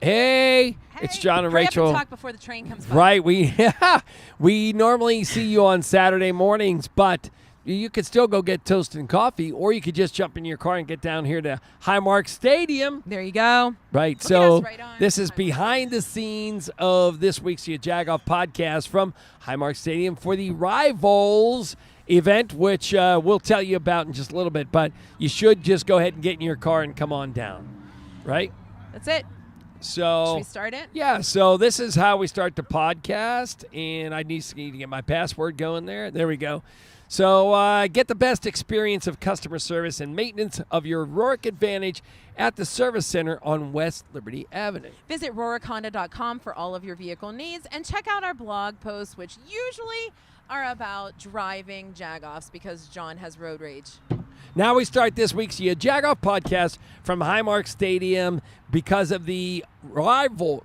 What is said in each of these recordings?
Hey, it's John and Rachel. Hurry up and talk before the train comes by. Right, we normally see you on Saturday mornings, but you could still go get toast and coffee, or you could just jump in your car and get down here to Highmark Stadium. There you go. Right, Look so at us right on this is Highmark behind the scenes of this week's YaJagoff podcast from Highmark Stadium for the RivALZ event, which we'll tell you about in just a little bit, but you should just go ahead and get in your car and come on down, right? That's it. So Should we start it? Yeah, so this is how we start the podcast, and I need to get my password going there. There we go. So get the best experience of customer service and maintenance of your Rourke Advantage at the Service Center on West Liberty Avenue. Visit RourkeHonda.com for all of your vehicle needs, and check out our blog posts, which usually are about driving JaGoffs because John has road rage. Now we start this week's YaJagoff podcast from Highmark Stadium because of the RivALZ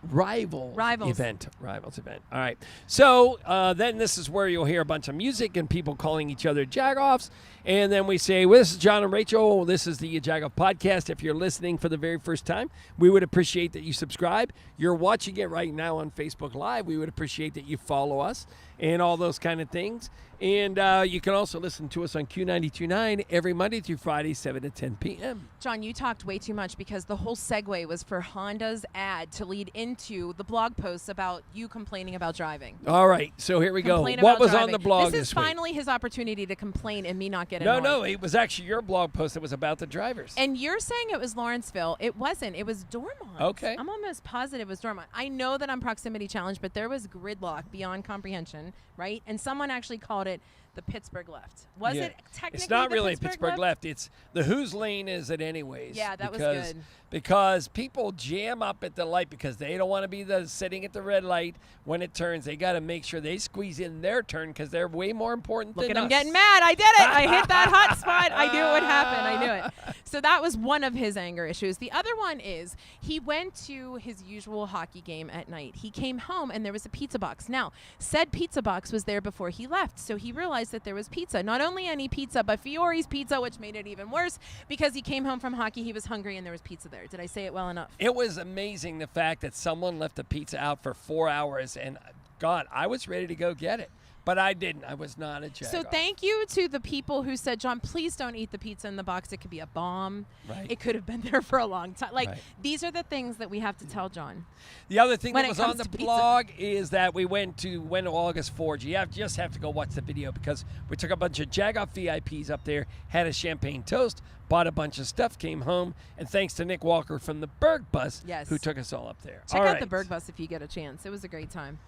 event. RivALZ event. All right. So then this is where you'll hear a bunch of music and people calling each other JaGoffs. And then we say, well, this is John and Rachel. This is the YaJagoff podcast. If you're listening for the very first time, we would appreciate that you subscribe. You're watching it right now on Facebook Live. We would appreciate that you follow us and all those kind of things. And you can also listen to us on Q92.9 every Monday through Friday, 7 to 10 p.m. John, you talked way too much because the whole segue was for Honda's ad to lead into the blog posts about you complaining about driving. All right, so here we go. Complain What about was driving. on the blog This is week? finally his opportunity to complain and me not get annoyed. No, it was actually your blog post that was about the drivers. And you're saying it was Lawrenceville. It wasn't. It was Dormont. Okay. I'm almost positive it was Dormont. I know that I'm proximity challenged, but there was gridlock beyond comprehension, right? And someone actually called it the Pittsburgh left. Was it technically It's not the really Pittsburgh left. It's the whose lane is it anyways? Yeah, that was good. Because people jam up at the light because they don't want to be sitting at the red light when it turns. They got to make sure they squeeze in their turn because they're way more important Look than at us. him getting mad. I did it. I hit that hot spot. I knew it would happen. I knew it. So that was one of his anger issues. The other one is he went to his usual hockey game at night. He came home and there was a pizza box. Now, said pizza box was there before he left. So he realized that there was pizza. Not only any pizza, but Fiore's pizza, which made it even worse because he came home from hockey. He was hungry and there was pizza there. Did I say it well enough? It was amazing the fact that someone left the pizza out for 4 hours, and God, I was ready to go get it, but I didn't. I was not a JaGoff. So thank you to the people who said, John, please don't eat the pizza in the box. It could be a bomb. Right. It could have been there for a long time. Like, Right. These are the things that we have to tell John. The other thing when that it was comes on the to pizza. blog is that we went to August Forge. You just have to go watch the video because we took a bunch of JaGoff VIPs up there, had a champagne toast, bought a bunch of stuff, came home, and thanks to Nick Walker from the Berg Bus who took us all up there. Check out the Berg Bus if you get a chance. It was a great time.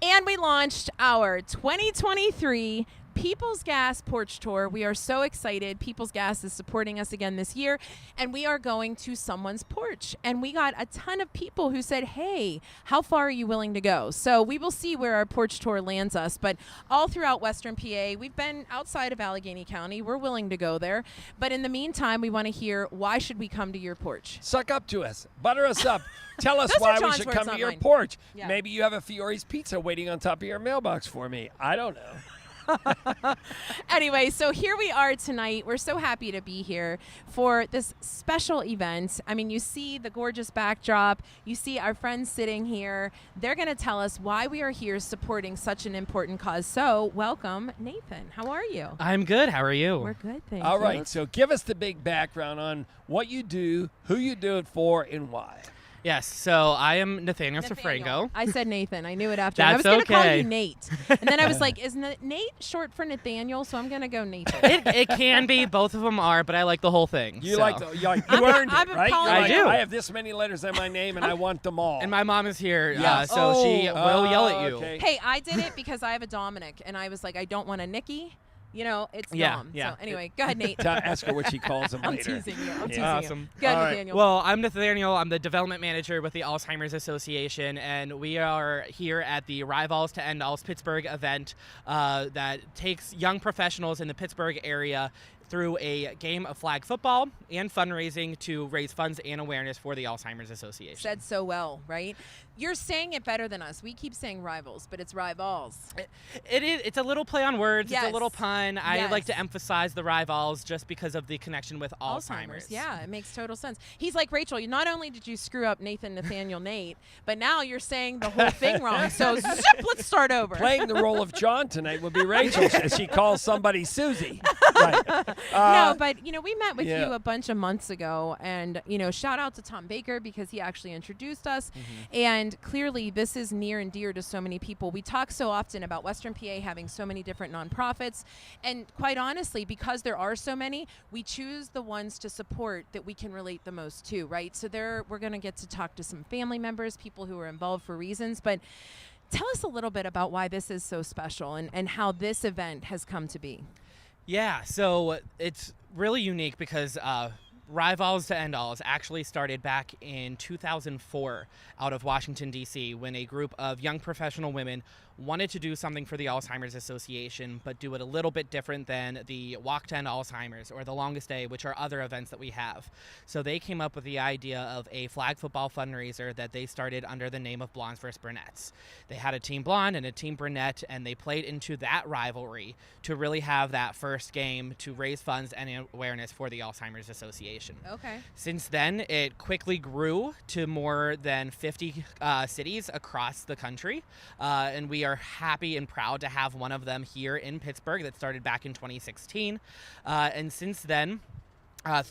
And we launched our 2023 People's Gas Porch Tour. We are so excited. People's Gas is supporting us again this year, and we are going to someone's porch. And we got a ton of people who said, hey, how far are you willing to go? So we will see where our porch tour lands us. But all throughout Western PA, we've been outside of Allegheny County. We're willing to go there. But in the meantime, we want to hear, why should we come to your porch? Suck up to us. Butter us up. Tell us Those why are we John's should words, come to not your mine. porch. Yeah. Maybe you have a Fiore's pizza waiting on top of your mailbox for me. I don't know. Anyway, so here we are tonight. We're so happy to be here for this special event. I mean, you see the gorgeous backdrop. You see our friends sitting here. They're going to tell us why we are here supporting such an important cause. So welcome, Nathan. How are you? I'm good. How are you? We're good, thank you. All right, so give us the big background on what you do, who you do it for, and why. Yes, so I am Nathaniel Safrango. I said Nathan. I knew it after. That's I was going to call okay. you Nate. And then I was like, is Nate short for Nathaniel? So I'm going to go Nathan. It can be. Both of them are, but I like the whole thing. You so. you earned I'm it, a right? You're Polynesian. like, I do. I have this many letters in my name, and I want them all. And my mom is here, Yes. so she will yell at you. Okay. Hey, I did it because I have a Dominic, and I was like, I don't want a Nikki. You know, it's Dom. Yeah. So anyway, go ahead, Nate. Ask her what she calls them I'm later. teasing you. I'm teasing Awesome. you. Go ahead, All right. Nathaniel. Well, I'm Nathaniel. I'm the development manager with the Alzheimer's Association, and we are here at the RivALZ to End Alz Pittsburgh event that takes young professionals in the Pittsburgh area through a game of flag football and fundraising to raise funds and awareness for the Alzheimer's Association. Said so well, right? You're saying it better than us. We keep saying RivALZ, but it's RivALZ. It is. It's a little play on words. Yes. It's a little pun. I Yes. like to emphasize the RivALZ just because of the connection with Alzheimer's. Yeah, it makes total sense. He's like, Rachel, you not only did you screw up Nathan, Nathaniel, Nate, but now you're saying the whole thing wrong. So zip, let's start over. Playing the role of John tonight would be Rachel, as she calls somebody Susie. Right. No, but we met with yeah. you a bunch of months ago, and shout out to Tom Baker because he actually introduced us. And clearly, this is near and dear to so many people. We talk so often about Western PA having so many different nonprofits, and quite honestly, because there are so many, we choose the ones to support that we can relate the most to, right? So we're going to get to talk to some family members, people who are involved for reasons, but tell us a little bit about why this is so special and how this event has come to be. Yeah, so it's really unique because RivALZ to End Alls actually started back in 2004 out of Washington, D.C., when a group of young professional women wanted to do something for the Alzheimer's Association, but do it a little bit different than the Walk to End Alzheimer's or the Longest Day, which are other events that we have. So they came up with the idea of a flag football fundraiser that they started under the name of Blondes vs. Brunettes. They had a team blonde and a team brunette, and they played into that rivalry to really have that first game to raise funds and awareness for the Alzheimer's Association. Okay. Since then, it quickly grew to more than 50 cities across the country, and we are happy and proud to have one of them here in Pittsburgh that started back in 2016. And since then,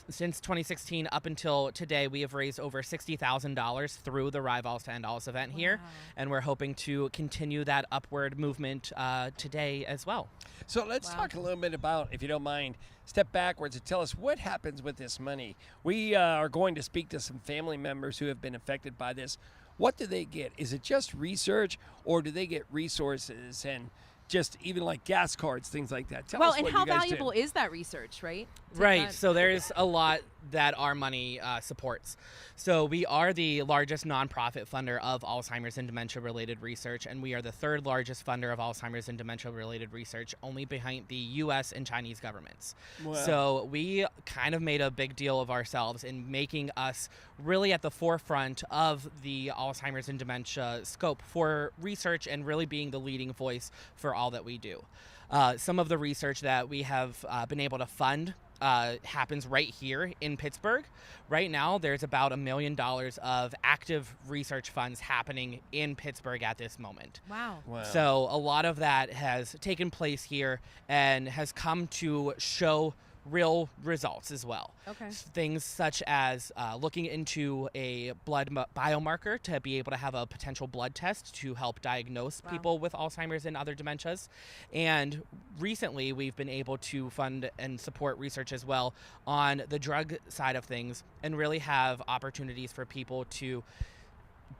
since 2016 up until today, we have raised over $60,000 through the RivALZ to End Alls event here, and we're hoping to continue that upward movement today as well. So let's talk a little bit about, if you don't mind, step backwards and tell us what happens with this money. We are going to speak to some family members who have been affected by this. What do they get? Is it just research, or do they get resources and just even like gas cards, things like that? Tell us and what how you guys valuable do. is that research, right? Right. So there's a lot that our money supports. So we are the largest nonprofit funder of Alzheimer's and dementia-related research, and we are the third largest funder of Alzheimer's and dementia-related research, only behind the U.S. and Chinese governments. Wow. So we kind of made a big deal of ourselves in making us really at the forefront of the Alzheimer's and dementia scope for research and really being the leading voice for all that we do. Some of the research that we have been able to fund happens right here in Pittsburgh. Right now, there's about $1 million of active research funds happening in Pittsburgh at this moment. Wow. So a lot of that has taken place here and has come to show real results as well. Okay. Things such as looking into a blood biomarker to be able to have a potential blood test to help diagnose people with Alzheimer's and other dementias. And recently, we've been able to fund and support research as well on the drug side of things and really have opportunities for people to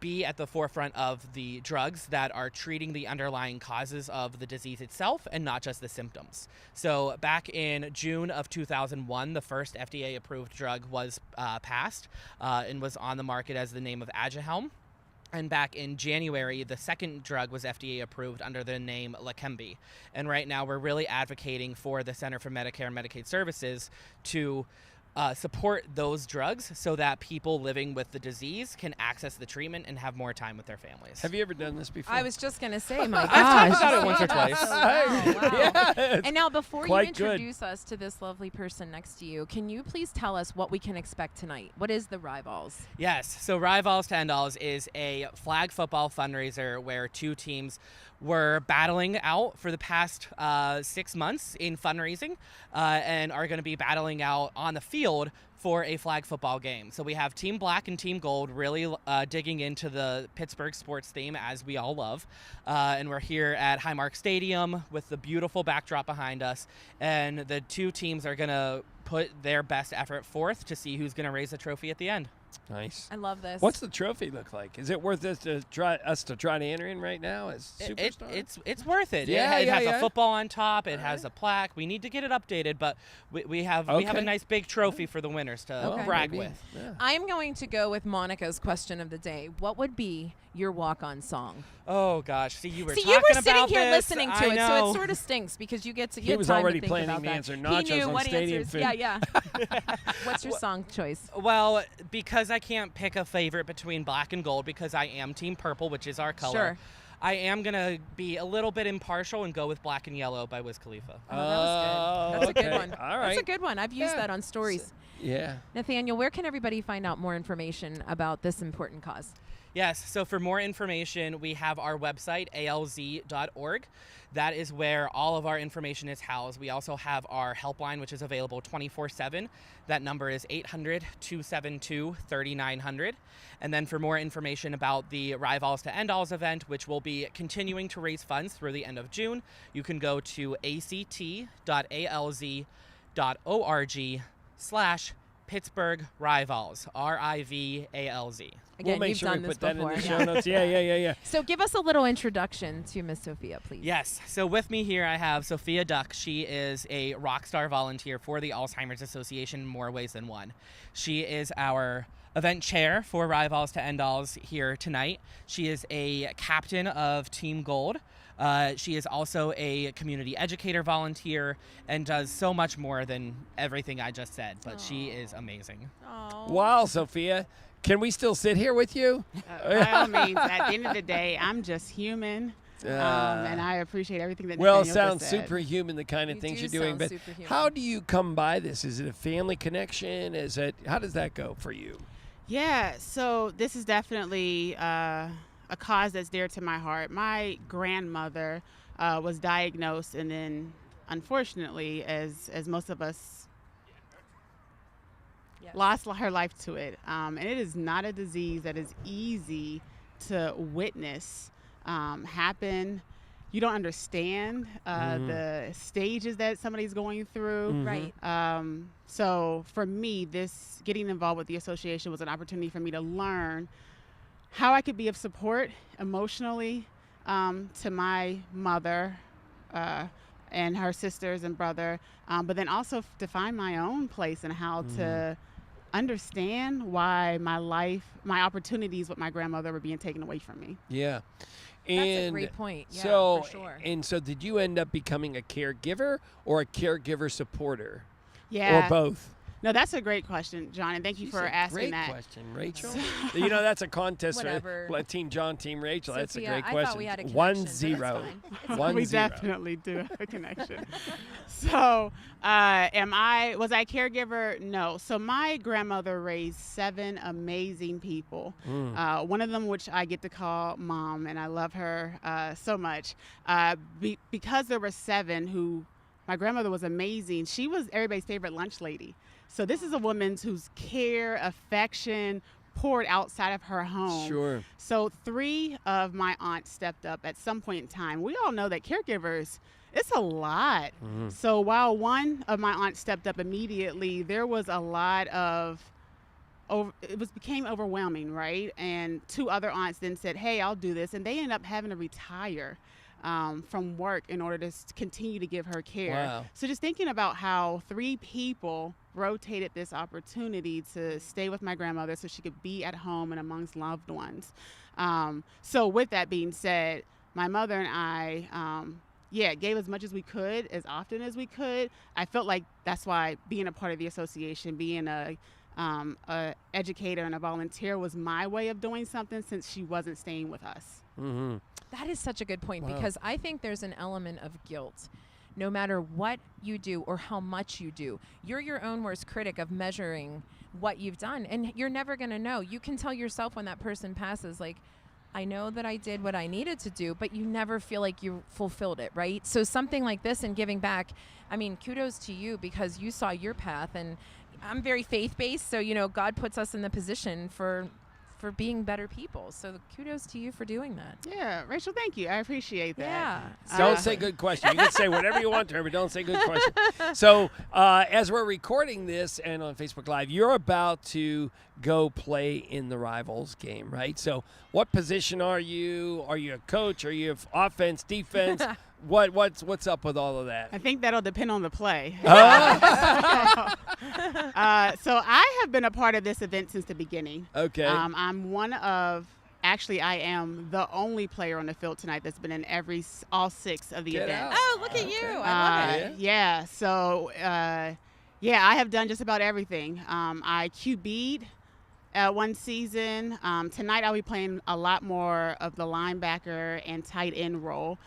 be at the forefront of the drugs that are treating the underlying causes of the disease itself and not just the symptoms. So back in June of 2001, the first FDA-approved drug was passed and was on the market as the name of YaJagoff. And back in January, the second drug was FDA approved under the name Leqembi. And right now we're really advocating for the Center for Medicare and Medicaid Services to support those drugs so that people living with the disease can access the treatment and have more time with their families. Have you ever done this before? I was just going to say, my gosh. I've talked about it once or twice. Yeah, And now, before you quite good. introduce us to this lovely person next to you, can you please tell us what we can expect tonight? What is the RivALZ? Yes, so RivALZ to End Alls is a flag football fundraiser where two teams were battling out for the past 6 months in fundraising and are going to be battling out on the field for a flag football game. So we have Team Black and Team Gold really digging into the Pittsburgh sports theme, as we all love. And we're here at Highmark Stadium with the beautiful backdrop behind us. And the two teams are going to put their best effort forth to see who's going to raise the trophy at the end. Nice. I love this. What's the trophy look like? Is it worth us to try to enter in right now as superstar? It's worth it. Yeah, it has yeah. a football on top. It has a plaque. We need to get it updated, but we have a nice big trophy for the winners to brag with. Yeah. I'm going to go with Monica's question of the day. What would be your walk-on song? Oh gosh, see, you were sitting about here this. listening to I it, know. so it sort of stinks because you get to. He get was time already to think planning about the that. answer. He Nachos knew on what stadium answers. food. Yeah. What's your song choice? Well, because I can't pick a favorite between black and gold because I am Team Purple, which is our color. Sure. I am going to be a little bit impartial and go with Black and Yellow by Wiz Khalifa. Oh, that was good. That's a good one. All right. That's a good one. I've used that on stories. Yeah. Nathaniel, where can everybody find out more information about this important cause? Yes, so for more information, we have our website, alz.org. That is where all of our information is housed. We also have our helpline, which is available 24/7. That number is 800-272-3900. And then for more information about the RivALZ to End Alls event, which will be continuing to raise funds through the end of June, you can go to act.alz.org/Pittsburgh RivALZ, RivALZ. Again, we'll make you've sure done we this put that before. in the show notes. Yeah. So give us a little introduction to Miss Sophia, please. Yes. So with me here, I have Sophia Duck. She is a rock star volunteer for the Alzheimer's Association in more ways than one. She is our event chair for RivALZ to End Alls here tonight. She is a captain of Team Gold. She is also a community educator volunteer and does so much more than everything I just said, but she is amazing. Aww. Wow, Sophia. Can we still sit here with you? By all means, at the end of the day, I'm just human, and I appreciate everything that Well, it Nathaniel sounds just said. superhuman, the kind of You things do you're doing. sound But superhuman. how do you come by this? Is it a family connection? How does that go for you? Yeah, so this is definitely a cause that's dear to my heart. My grandmother was diagnosed, and then, unfortunately, as most of us lost her life to it. And it is not a disease that is easy to witness happen. You don't understand the stages that somebody's going through. Right. So for me, this getting involved with the association was an opportunity for me to learn how I could be of support emotionally to my mother and her sisters and brother, but then also to find my own place and how to understand why my opportunities with my grandmother were being taken away from me. Yeah. That's a And great point. Yeah, so, for sure. And so did you end up becoming a caregiver or a caregiver supporter? Yeah. Or both? No, that's a great question, John, and thank you for asking great that. question, Rachel. You know, that's a contest. Whatever. Team John, Team Rachel. That's a Sophia, great I question. thought we had a 1-0. connection, but it's fine. It's 1-0. We definitely do have a connection. So, was I a caregiver? No. So my grandmother raised 7 amazing people. One of them, which I get to call Mom, and I love her so much. Because there were 7 who, my grandmother was amazing. She was everybody's favorite lunch lady. So this is a woman whose care, affection poured outside of her home. Sure. So 3 of my aunts stepped up at some point in time. We all know that caregivers, it's a lot. So while one of my aunts stepped up immediately, there was a lot of, became overwhelming, right? And 2 other aunts then said, hey, I'll do this. And they ended up having to retire from work in order to continue to give her care. Wow. So just thinking about how 3 people rotated this opportunity to stay with my grandmother so she could be at home and amongst loved ones. So with that being said, my mother and I, gave as much as we could, as often as we could. I felt like that's why being a part of the association, being a educator and a volunteer was my way of doing something since she wasn't staying with us. Mm-hmm. That is such a good point because I think there's an element of guilt. No matter what you do or how much you do, you're your own worst critic of measuring what you've done. And you're never going to know. You can tell yourself when that person passes, like, I know that I did what I needed to do, but you never feel like you fulfilled it, right? So something like this and giving back, I mean, kudos to you because you saw your path. And I'm very faith-based, so, God puts us in the position for for being better people. So kudos to you for doing that. Yeah, Rachel, thank you. I appreciate that. Yeah. Don't say good question. You can say whatever you want to her, but don't say good question. So as we're recording this and on Facebook Live, you're about to go play in the RivALZ game, right? So what position are you? Are you a coach? Are you offense, defense? What's up with all of that? I think that'll depend on the play. Oh. So I have been a part of this event since the beginning. Okay. Actually, I am the only player on the field tonight that's been in all 6 of the Get events. out. Oh, look at you. I love it. Yeah. So, I have done just about everything. I QB'd one season. Tonight I'll be playing a lot more of the linebacker and tight end role.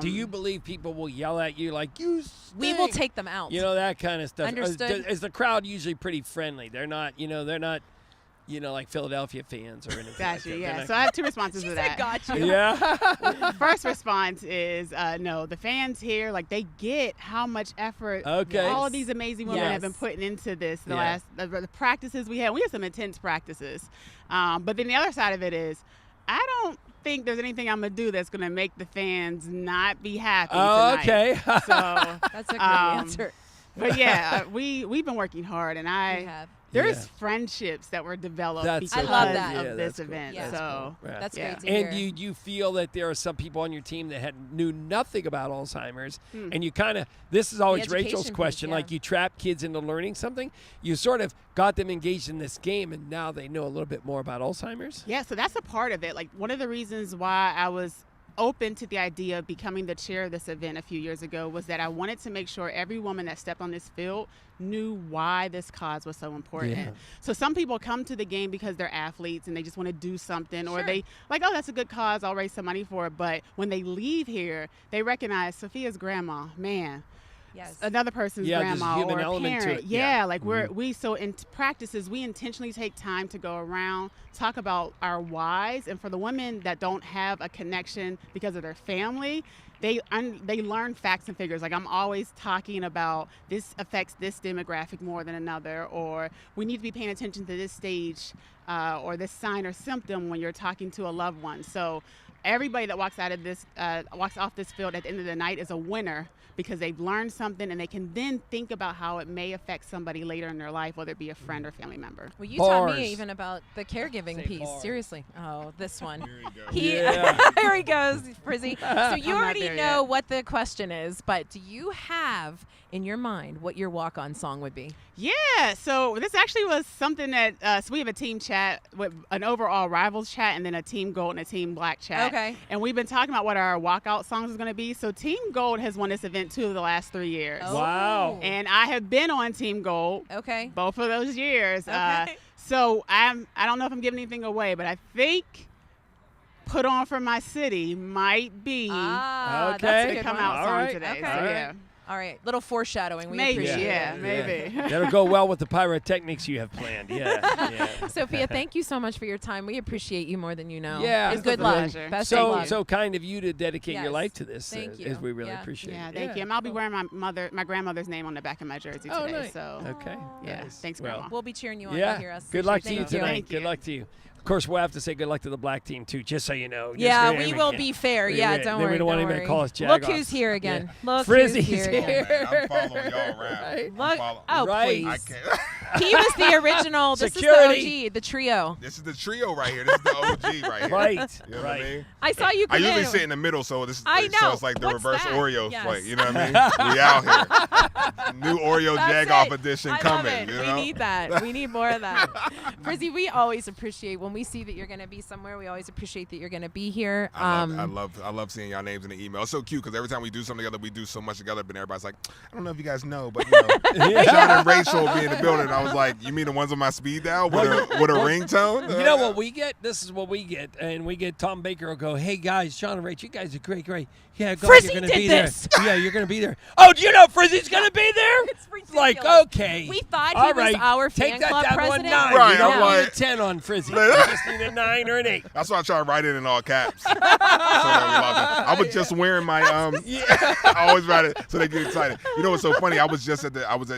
Do you believe people will yell at you like, you stink? We will take them out. You know, that kind of stuff. Understood. Is the crowd usually pretty friendly? They're not like Philadelphia fans or anything. Gotcha, like that. yeah. So I have 2 responses to that. Gotcha. Yeah. First response is no. The fans here, like, they get how much effort Okay. all of these amazing women Yes. have been putting into this. Yeah. The practices we had some intense practices. But then the other side of it is, I don't think there's anything I'm gonna do that's gonna make the fans not be happy Oh, tonight. okay. So, That's a great answer. but yeah, we've been working hard, and We have. there's friendships that were developed That's because I love that. of Yeah, this that's cool. event. Yeah. So. Right. That's Yeah. great to hear. And you feel that there are some people on your team that knew nothing about Alzheimer's, and you kind of, this is always education Rachel's piece, question, yeah. like you trap kids into learning something, you sort of got them engaged in this game, and now they know a little bit more about Alzheimer's. Yeah, so that's a part of it. Like, one of the reasons why I was open to the idea of becoming the chair of this event a few years ago was that I wanted to make sure every woman that stepped on this field knew why this cause was so important. Yeah. So some people come to the game because they're athletes and they just want to do something, or Sure. they like, oh, that's a good cause, I'll raise some money for it. But when they leave here, they recognize Sophia's grandma, man, Yes. another person's Yeah, there's grandma human or a element to parent. it. Yeah. Yeah, like so in practices, we intentionally take time to go around, talk about our whys, and for the women that don't have a connection because of their family, they learn facts and figures. Like, I'm always talking about this affects this demographic more than another, or we need to be paying attention to this stage or this sign or symptom when you're talking to a loved one. So everybody that walks off this field at the end of the night is a winner, because they've learned something and they can then think about how it may affect somebody later in their life, whether it be a friend or family member. Well, you taught Bars. me even about the caregiving Say piece. bars. Seriously. Oh, this one. Here you go. Yeah. Here he goes, Frizzy. So you I'm not already there know yet. what the question is, but do you have in your mind what your walk-on song would be? Yeah, so this actually was something that so we have a team chat with an overall RivALZ chat and then a Team Gold and a Team Black chat. Okay. And we've been talking about what our walkout songs is going to be. So Team Gold has won this event 2 of the last 3 years. Oh. Wow. And I have been on Team Gold Okay. both of those years. Okay. So I don't know if I'm giving anything away, but I think Put On For My City might be Ah, Okay. that's a the good come one. out All song right. today. Okay. So All right. yeah. All right, little foreshadowing. We Maybe, appreciate yeah. it. Maybe. That'll go well with the pyrotechnics you have planned. Yeah. Sophia, thank you so much for your time. We appreciate you more than you know. Yeah. And It's good a luck. pleasure. Best of So luck. so kind of you to dedicate your Yes. life to this. Thank you. Is we really Yeah. appreciate Yeah, it. thank you. And I'll be wearing my grandmother's name on the back of my jersey Oh, today. nice. So Okay. yeah, Nice. thanks, Well, Grandma. We'll be cheering you on. Yeah. You hear us. Good luck to you Thank tonight. Thank Good you. luck to you. Of course, we'll have to say good luck to the black team too, just so you know. Just Yeah, so we will be fair. Yeah, don't then worry. we don't want don't anybody to worry. call us Look Jagoffs. who's here again. Yeah. Look Frizzy's who's here again. here. Man, I'm following y'all around. Right. I'm Look. following- Oh, Right. I please. can't. He was the original. This Security. is the OG, the trio. This is the trio right here. This is the OG right here. Right. You know what right. I mean? I saw you I come usually in. sit in the middle, so this I so know. it's like the What's reverse that? Oreo Yes. fight. You know what I mean? We out here. New Oreo That's Jagoff it. edition I coming. love it. You We know? need that. We need more of that. Frizzy, we always appreciate when we see that you're going to be somewhere. We always appreciate that you're going to be here. I love seeing y'all names in the email. It's so cute because every time we do something together, we do so much together. But everybody's like, I don't know if you guys know, but you know, John and Rachel will be in the building. I was like, you mean the ones on my speed dial with a ringtone? You know what we get? This is what we get, and we get Tom Baker will go, "Hey guys, John and Rach, you guys are great. Yeah, go, Frizzy you're gonna did be this. there. Yeah, you're gonna be there. Oh, do you know Frizzy's gonna be there? It's ridiculous. Like, okay, We thought he all was right. our Take fan that club down to a president. 9. Right, You don't I'm need like- a 10 on Frizzy. You just need a 9 or an 8. That's why I try to write it in all caps. So that we log in. I was just wearing my I always write it so they get excited. You know what's so funny? I was at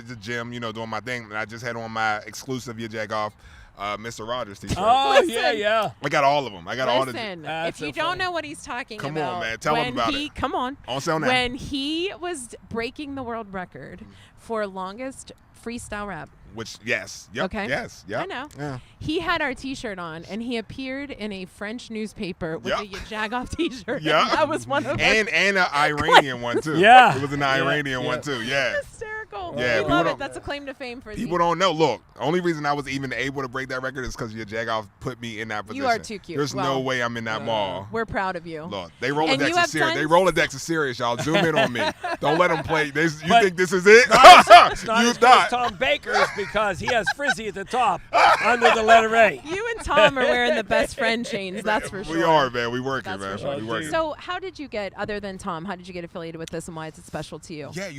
the gym, you know, doing my thing, and I just had on my exclusive YaJagoff Mr. Rogers t-shirt. Oh, yeah. I got all of them. I got all the. Listen, That's if you so don't funny. know what he's talking Come about, on, man. Tell him about it. Come on. On sale now. When he was breaking the world record for longest freestyle rap. Which, yes. Yep. Okay. Yes. Yep. I know. Yeah. He had our T-shirt on, and he appeared in a French newspaper with a YaJagoff T-shirt. Yeah. That was one of And an Iranian one, too. Yeah. It was an Iranian one, too. Yeah. hysterical. Yeah, we people love don't- it. That's a claim to fame for People don't know. Look, only reason I was even able to break that record is because YaJagoff put me in that position. You are too cute. There's no Well, way I'm in that mall. We're proud of you. Look, they And Rolodex you is have serious. tons- They Rolodex is serious, y'all. Zoom in on me. Don't let them play. You But- think this is it? It's not You as good as thought. Tom Baker's because he has frizzy at the top under the letter A. You and Tom are wearing the best friend chains. That's for sure. We are, man. We working, That's man. for sure. We working. So, how did you get, other than Tom, how did you get affiliated with this, and why is it special to you? Yeah,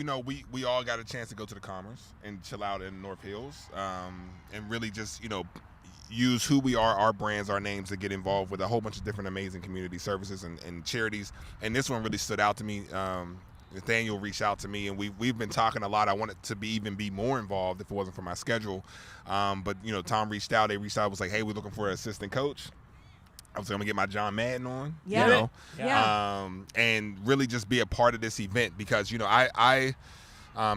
we all got a chance to go to the Commerce and chill out in North Hills, and really just use who we are, our brands, our names to get involved with a whole bunch of different amazing community services and charities. And this one really stood out to me. Nathaniel reached out to me, and we've been talking a lot. I wanted to be more involved if it wasn't for my schedule. But Tom reached out. They reached out, was like, hey, we're looking for an assistant coach. I was going to get my John Madden on, Yeah. and really just be a part of this event because, I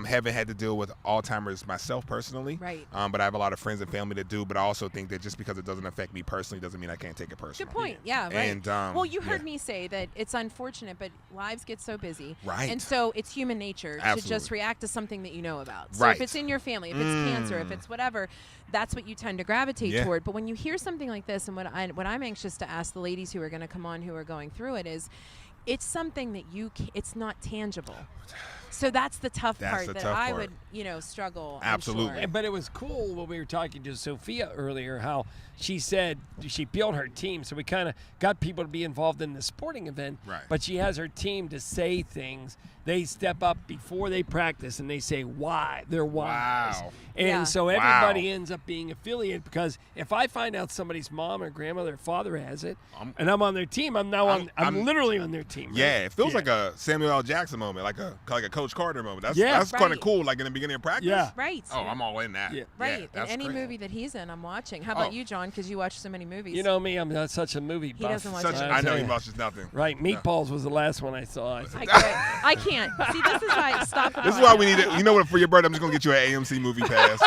haven't had to deal with Alzheimer's myself personally. Right. But I have a lot of friends and family that do. But I also think that just because it doesn't affect me personally doesn't mean I can't take it personally. Good point. Yeah, right. And, well, you heard me say that it's unfortunate, but lives get so busy. Right. And so it's human nature to just Absolutely. react to something that you know about. So Right. if it's in your family, if it's cancer, if it's whatever, that's what you tend to gravitate Yeah. toward. But when you hear something like this, and what I'm anxious to ask the ladies who are going to come on who are going through it is, it's something that it's not tangible. So that's the tough That's part the that tough I part. would, struggle. I'm Absolutely. sure. But it was cool when we were talking to Sophia earlier how she said she built her team. So we kind of got people to be involved in the sporting event. Right. But she has her team to say things. They step up before they practice and they say why. They're whys. Wow. And Yeah. so everybody ends up being affiliated because if I find out somebody's mom or grandmother or father has it and I'm on their team, I'm literally on their team. Right? Yeah, it feels like a Samuel L. Jackson moment, like a Coach Carter moment. That's kind of Right. cool. Like in the beginning of practice. Yeah. Right. Oh, I'm all in that. Yeah. Right. Yeah, And that's any crazy. movie that he's in, I'm watching. How about Oh. you, John? Because you watch so many movies. You know me, I'm not such a movie buff. doesn't watch Such, it. I know tell he you. watches nothing. Right, Meatballs was the last one I saw. I can't. See, this is why. Stop. This is why we need it. You know what? For your birthday, I'm just gonna get you an AMC movie pass.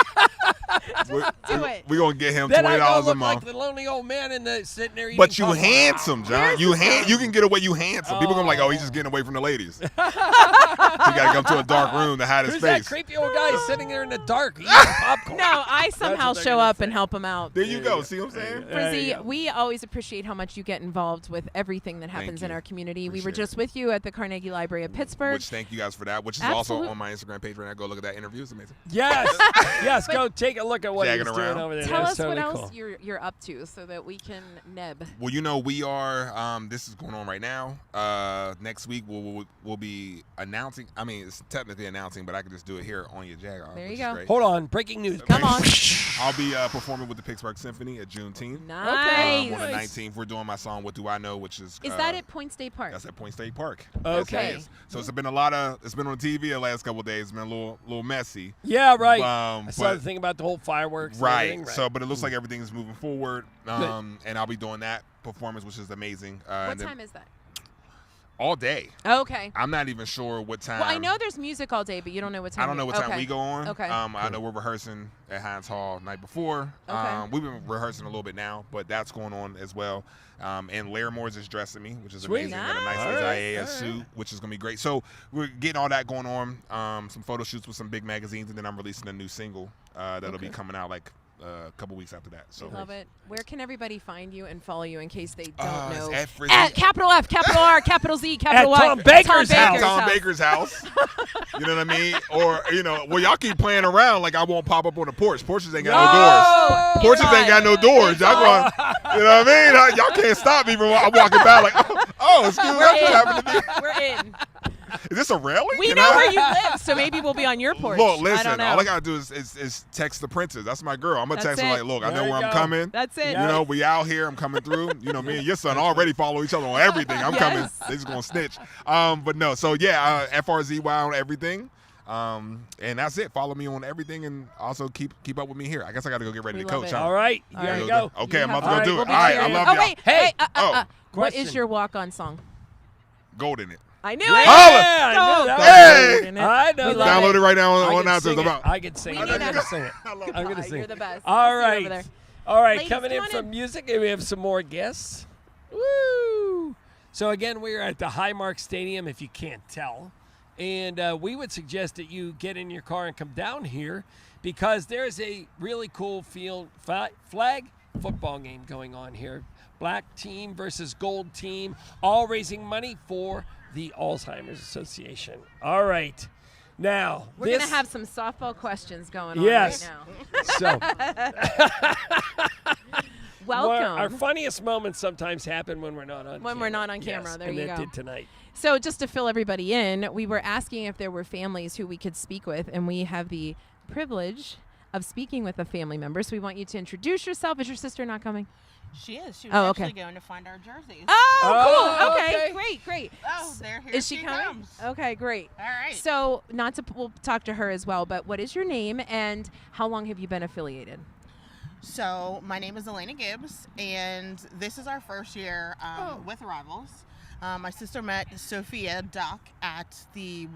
Do it. We're gonna get him Then I $20 go a look month. like the lonely old man in the sitting there eating But you popcorn. handsome, John. You can get away. You handsome. People gonna be like, oh, he's just getting away from the ladies. So you gotta come to a dark room to hide his Who's that face. creepy old guy sitting there in the dark eating popcorn? No, I somehow what they're show gonna up say. and help him out. There you go. See what I'm saying? There you Frizzy, go. we always appreciate how much you get involved with everything that happens in you. our community. We were Appreciate just with you at the Carnegie Library of Pittsburgh. Which thank you guys for that. Which is Absolute- also on my Instagram page right now. Go look at that interview. It's amazing. Yes, yes. Go take a look at what he's Jagging doing around. over there. Tell That's us totally what else cool. you're up to so that we can neb. Well, we are. This is going on right now. Next week we'll be announcing. I mean, it's technically announcing, but I can just do it here on YaJagoff. There you which go. Is great. Hold on, breaking news. Come on. I'll be performing with the Pittsburgh Symphony at Juneteenth. Nice. On the 19th, we're doing my song "What Do I Know," which is. Is that at Point State Park? That's at Point State Park. Okay. Yes, it is. So it's been it's been on TV the last couple of days. It's been a little messy. Yeah, right. I I saw the thing about the whole fireworks. and Right. everything, So, but it looks like everything's moving forward. Good. And I'll be doing that performance, which is amazing. What and then time is that? all day. Okay. I'm not even sure what time. Well, I know there's music all day, but you don't know what time. I don't know what time we go on. Okay. I know we're rehearsing at Hines Hall night before. Okay. We've been rehearsing a little bit now, but that's going on as well. And Larimores is dressing me, which is Sweet. amazing. Got a nice Nice. IAS All right. suit, which is going to be great. So we're getting all that going on. Some photo shoots with some big magazines, and then I'm releasing a new single that'll be coming out like a couple weeks after that. So Love it. Where can everybody find you and follow you in case they don't know? it's at Frizzy. At capital F, capital R, capital Z, capital At Y. Tom Baker's At house. Tom Baker's house. You know what I mean? Or, well, y'all keep playing around like I won't pop up on the porch. Porches ain't got no Oh, doors. Porches ain't got no doors. Y'all going, you know what I mean? Y'all can't stop me from I'm walking by like, excuse me, what's happening to me? We're in. Is this a railing? We Can know I- where you live, so maybe we'll be on your porch. Look, I listen, don't know. all I got to do is text the princess. That's my girl. I'm going to That's text her it. like, look, I There know you where I'm go. coming. That's it. You know, we out here. I'm coming through. You know, me and your son already follow each other on everything. I'm coming. Yes. They just going to snitch. But no. So, yeah, FRZY on everything. And that's it. Follow me on everything, and also keep up with me here. I guess I got to go get ready We to love coach. it. Huh? All right. You gotta go. Okay, I'm about to All go right, do we'll it. be All right, I cheering. love Oh, y'all. wait. Hey, What question. is your walk-on song? Gold in it. I knew Yeah, it. I knew that. Hey! I know We that. love Download it right now I on can iTunes. sing I'm it. out. I can sing We it. need I'm a- gonna sing it. I love I'm it. gonna sing You're it. the best. All I'll see you right. over there. All right, Ladies, coming come in on from in. music, we have some more guests. Woo! So again, we are at the Highmark Stadium, if you can't tell. And we would suggest that you get in your car and come down here because there's a really cool flag football game going on here. Black team versus gold team, all raising money for the Alzheimer's Association. All right. Now, We're going to have some softball questions going on Yes. right now. So, Welcome. our funniest moments sometimes happen when we're not on camera. When we're not on camera. Yes, There and you it go. did tonight. So just to fill everybody in, we were asking if there were families who we could speak with, and we have the privilege of speaking with a family member. So we want you to introduce yourself. Is your sister not coming? She is. She was Oh, okay. actually going to find our jerseys. Oh, cool. okay. Okay, great. Oh, here Is she she coming? comes. Okay, great. All right. So we'll talk to her as well, but what is your name and how long have you been affiliated? So my name is Elena Gibbs, and this is our first year with RivALZ. My sister met Sophia Duck at the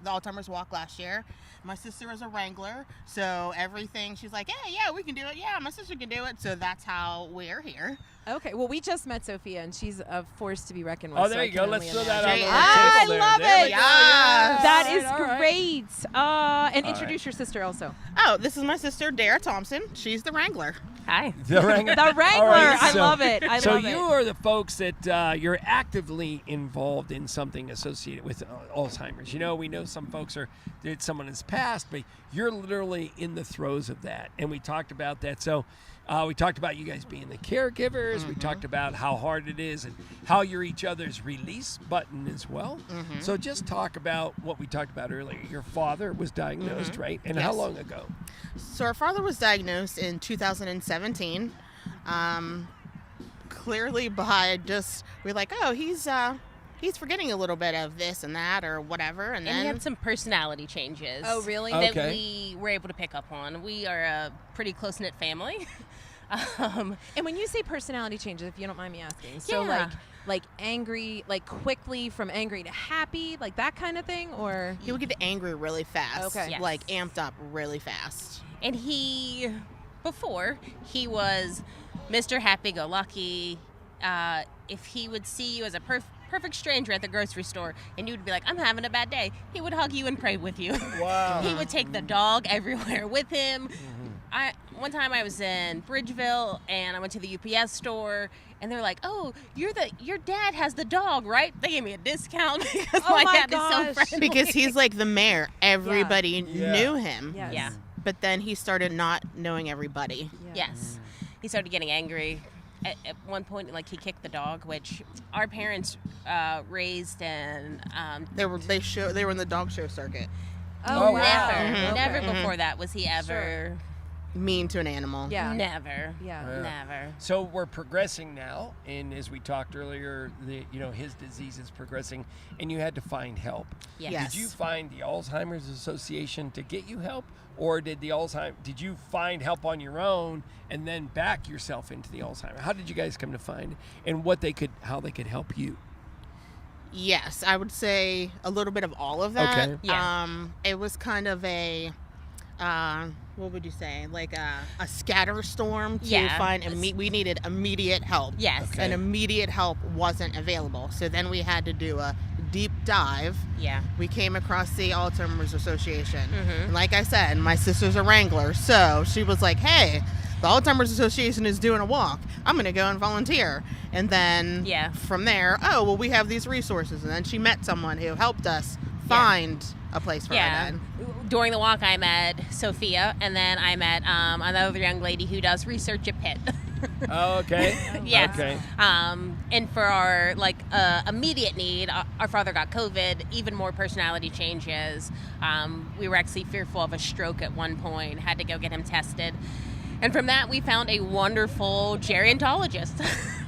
Alzheimer's Walk last year. My sister is a wrangler, so everything, she's like, hey, yeah, we can do it. Yeah, my sister can do it. So that's how we're here. Okay, well, we just met Sophia, and she's a force to be reckoned with. Oh, so there I you can go. Let's only throw that imagine. on the I table there. love There we it. go. Yes. That is All right. great. And All introduce your sister also. Oh, this is my sister, Dara Thompson. She's the wrangler. Hi. The Wrangler. The Wrangler. All right, I so- love it. I So love you it. are the folks that you're actively involved in something associated with Alzheimer's. You know, we know some folks someone has passed, but you're literally in the throes of that. And we talked about that. So we talked about you guys being the caregivers. Mm-hmm. We talked about how hard it is and how you're each other's release button as well. Mm-hmm. So just talk about what we talked about earlier. Your father was diagnosed, Mm-hmm. right? And how Yes. long ago? So our father was diagnosed in 2017. Clearly by we're like, oh, he's forgetting a little bit of this and that or whatever, and And then he had some personality changes. Oh, really? Okay. That we were able to pick up on. We are a pretty close-knit family. And when you say personality changes, if you don't mind me asking, so Yeah. like angry, like quickly from angry to happy, like that kind of thing, or he would get angry really fast, Okay. Yes. like amped up really fast. And before, he was Mr. Happy-Go-Lucky. If he would see you as a perfect stranger at the grocery store and you would be like, I'm having a bad day, he would hug you and pray with you. Wow. He would take the dog everywhere with him. One time I was in Bridgeville and I went to the UPS store and they're like, "Oh, your dad has the dog, right?" They gave me a discount because Oh my my dad is gosh. so friendly. Because he's like the mayor. Everybody Yeah. knew him. yes. Yeah. But then he started not knowing everybody. Yes. He started getting angry. At one point, like, he kicked the dog, which our parents raised, and They were in the dog show circuit. Oh, wow. never Okay. before that was he ever, Mean to an animal. Yeah. never, Yeah. never. So we're progressing now, and as we talked earlier, his disease is progressing, and you had to find help. Yes. Yes. Did you find the Alzheimer's Association to get you help, or did you find help on your own and then back yourself into the Alzheimer? How did you guys come to find, and how they could help you? Yes, I would say a little bit of all of that. Okay. Yeah. It was kind of a, what would you say, like a scatter storm to Yeah. find. We needed immediate help. Yes. Okay. And immediate help wasn't available. So then we had to do a deep dive. Yeah. We came across the Alzheimer's Association. Mhm. And like I said, my sister's a wrangler, so she was like, hey, the Alzheimer's Association is doing a walk. I'm going to go and volunteer. And then Yeah. from there, we have these resources. And then she met someone who helped us find a place for her Yeah. then. During the walk, I met Sophia, and then I met another young lady who does research at Pitt. Oh, okay. Yes. Okay. And for our immediate need, our father got COVID, even more personality changes. We were actually fearful of a stroke at one point, had to go get him tested. And from that, we found a wonderful gerontologist,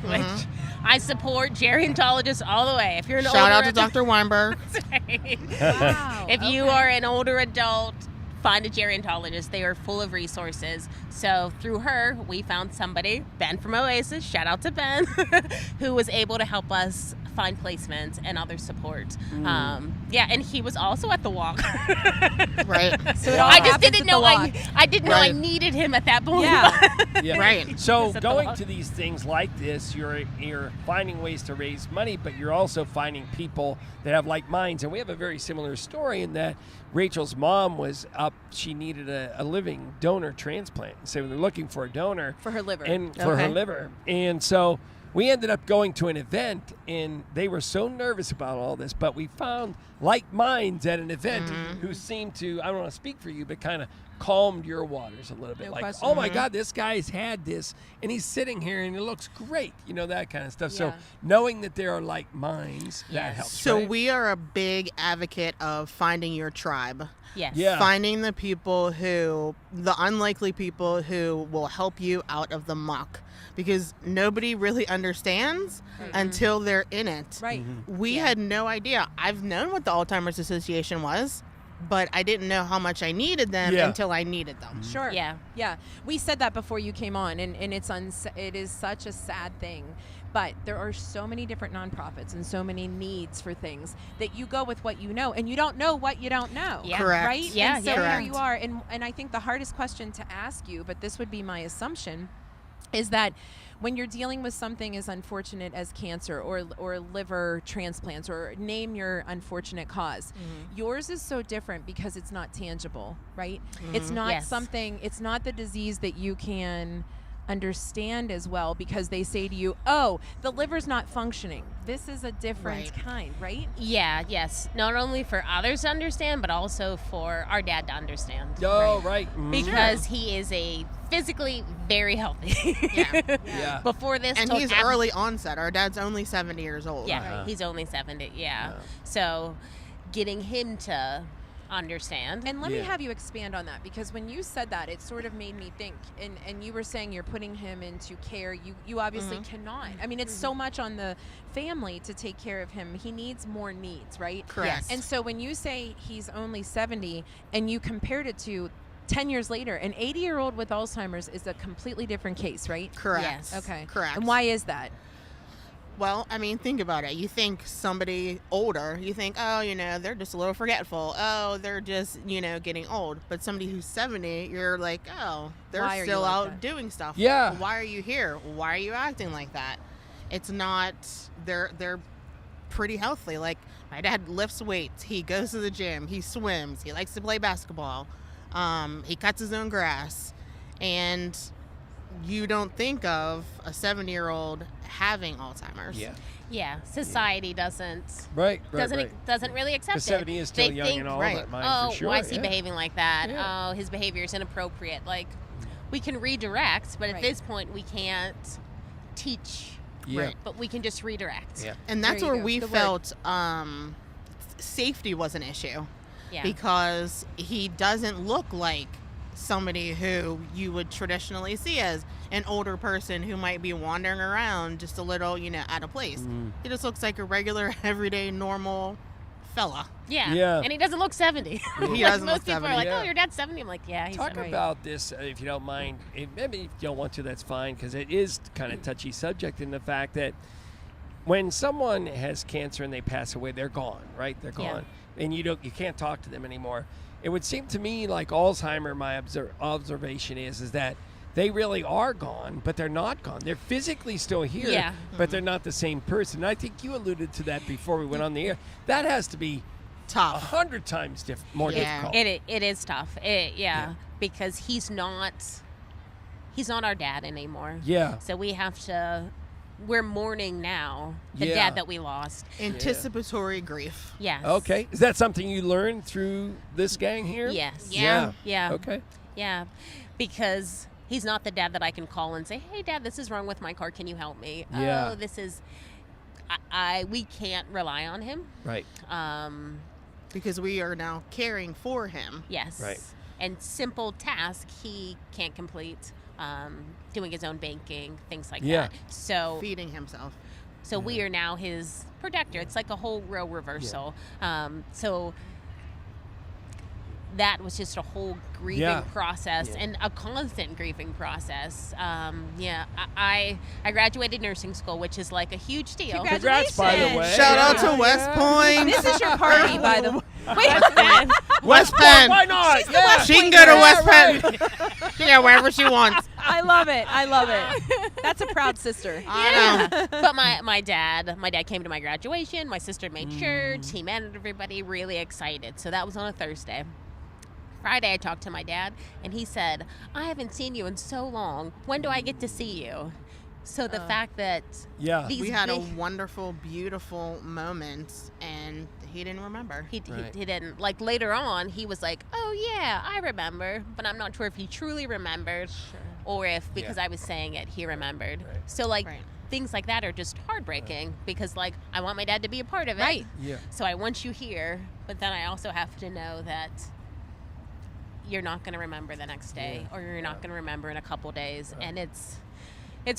which I support gerontologists all the way. If you're an Shout out older to Dr. Weinberg. Wow. If you are an older adult, find a gerontologist. They are full of resources. So through her, we found somebody, Ben from Oasis, shout out to Ben, who was able to help us find placements and other support. And he was also at the walk. Right. So it all I just happens didn't at know the walk. I didn't know I Right. needed him at that point. Yeah. Right. So Is it the going law? to these things like this, you're finding ways to raise money, but you're also finding people that have like minds. And we have a very similar story in that Rachel's mom was up. She needed a living donor transplant. So they're looking for a donor For her liver. and for her Okay. liver. And so we ended up going to an event, and they were so nervous about all this, but we found like minds at an event who seemed to, I don't want to speak for you, but kind of calmed your waters a little bit. No Like, question. oh my God, this guy's had this, and he's sitting here, and it looks great, that kind of stuff. So Yeah. knowing that there are like minds, that Yes. helps. So right? we are a big advocate of finding your tribe. Yes. Yeah. Finding the people the unlikely people who will help you out of the muck. Because nobody really understands until they're in it. Right. We Yeah. had no idea. I've known what the Alzheimer's Association was, but I didn't know how much I needed them Yeah. until I needed them. Sure. Yeah. Yeah. We said that before you came on, and it is such a sad thing. But there are so many different nonprofits and so many needs for things that you go with what you know, and you don't know what you don't know. Yeah. Correct. Right? Yeah, And so yeah. here Correct. you are. And I think the hardest question to ask you, but this would be my assumption, is that when you're dealing with something as unfortunate as cancer or liver transplants, or name your unfortunate cause, yours is so different because it's not tangible, right? It's not Yes. something, it's not the disease that you can understand as well, because they say to you, oh, the liver's not functioning. This is a different Right. kind, right? Yeah, yes. Not only for others to understand, but also for our dad to understand. Oh, right. Because he is a physically very healthy. Yeah. Yeah. Before this, And took he's early onset. Our dad's only 70 years old. Yeah, Uh-huh. he's only 70. Yeah. Yeah. So, getting him to understand. And let me Yeah. have you expand on that, because when you said that, it sort of made me think, and you were saying you're putting him into care. You obviously cannot. I mean, it's so much on the family to take care of him. He needs more needs, right? Correct. Yes. And so when you say he's only 70 and you compared it to 10 years later, an 80-year-old with Alzheimer's is a completely different case, right? Correct. Yes. Okay. Correct. And why is that? Well, I mean, think about it. You think somebody older, you think, oh, they're just a little forgetful. Oh, they're just, getting old. But somebody who's 70, you're like, oh, they're Why are you still like out that? doing stuff. Yeah. Why are you here? Why are you acting like that? It's not, they're pretty healthy. Like, my dad lifts weights. He goes to the gym. He swims. He likes to play basketball. He cuts his own grass. And you don't think of a 70-year-old having Alzheimer's. Yeah. Yeah, society doesn't Right. doesn't really accept Because it. 70 is still They young think, and all right. that mind oh, for sure. why is he yeah. behaving like that? Yeah. Oh, his behavior is inappropriate. Like, we can redirect, but Right. at this point, we can't teach. Yeah. Right. But we can just redirect. Yeah. And that's There you where go. we The word. felt safety was an issue Yeah. because he doesn't look like somebody who you would traditionally see as an older person who might be wandering around just a little, out of place. He just looks like a regular, everyday, normal fella. Yeah. Yeah. And he doesn't look 70. He Like, doesn't most look people 70. are like, Yeah. oh, your dad's 70. I'm like, yeah, he's Talk 70. about this, if you don't mind. Maybe if you don't want to, that's fine, because it is kind of touchy subject in the fact that when someone has cancer and they pass away, they're gone, right? They're Yeah. gone, and you can't talk to them anymore. It would seem to me like Alzheimer. My observation is that they really are gone, but they're not gone. They're physically still here, Yeah. but they're not the same person. And I think you alluded to that before we went on the air. That has to be Tough. 100 times more Yeah. difficult. It is tough. Yeah. Because he's not our dad anymore. Yeah. So we're mourning now the Yeah. dad that we lost. Anticipatory grief. Yes. Okay. Is that something you learned through this gang here? Yes. Yeah. Yeah. Okay. Yeah. Because he's not the dad that I can call and say, hey, Dad, this is wrong with my car. Can you help me? Yeah. Oh, this is... we can't rely on him. Right. Because we are now caring for him. Yes. Right. And simple tasks he can't complete. Doing his own banking, things like Yeah. that. So Feeding himself. we are now his protector. It's like a whole role reversal. So that was just a whole grieving Yeah. process Yeah. and a constant grieving process. I graduated nursing school, which is like a huge deal. Congrats, by the way. Shout out Yeah. to West Point. This is your party, by the way. Wait, West Penn. Why not? Yeah. She can go to West Penn. Yeah, wherever she wants. I love it. I love it. That's a proud sister. I know. But my dad came to my graduation. My sister made shirts. He met everybody, really excited. So that was on a Thursday. Friday, I talked to my dad, and he said, "I haven't seen you in so long. When do I get to see you?" So the fact that these We had a big- wonderful, beautiful moment, and he didn't remember. He Right. didn't. Like, later on, he was like, "Oh, yeah, I remember." But I'm not sure if he truly remembered or if, because I was saying it, he remembered. Right. So, like, Right. things like that are just heartbreaking because, like, I want my dad to be a part of it. Right. Yeah. So I want you here, but then I also have to know that you're not going to remember the next day or you're not going to remember in a couple days. And it's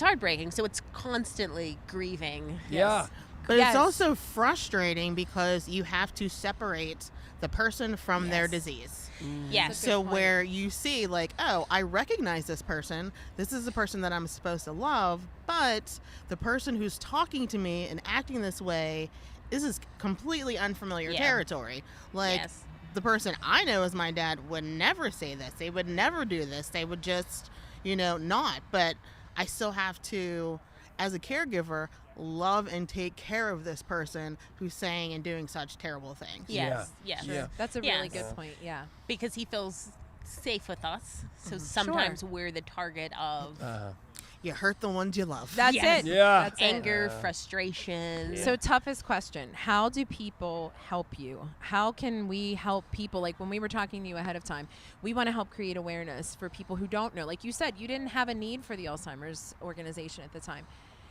heartbreaking. So it's constantly grieving. Yeah. But Yes. it's also frustrating because you have to separate the person from their Yes. disease. Yes. So where you see like, oh, I recognize this person. This is the person that I'm supposed to love, but the person who's talking to me and acting this way, this is completely unfamiliar Yeah. territory. Like Yes. the person I know as my dad would never say this. They would never do this. They would just, not. But I still have to, as a caregiver, love and take care of this person who's saying and doing such terrible things. Yes. Yes. Yeah. That's a really Yes. good point. Yeah. Because he feels safe with us. So sometimes we're the target of You hurt the ones you love. That's Yes. it. Yeah. That's it. anger, frustration. So toughest question, how do people help you? How can we help people? Like when we were talking to you ahead of time, we want to help create awareness for people who don't know. Like you said, you didn't have a need for the Alzheimer's organization at the time.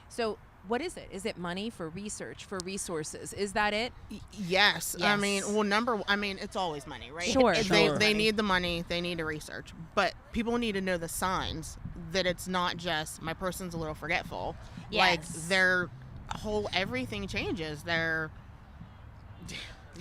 So what is it? Is it money for research, for resources? Is that it? Yes. I Yes. mean, it's always money, right? Sure. They need the money. They need to research. But people need to know the signs that it's not just my person's a little forgetful. Like Yes. their whole everything changes.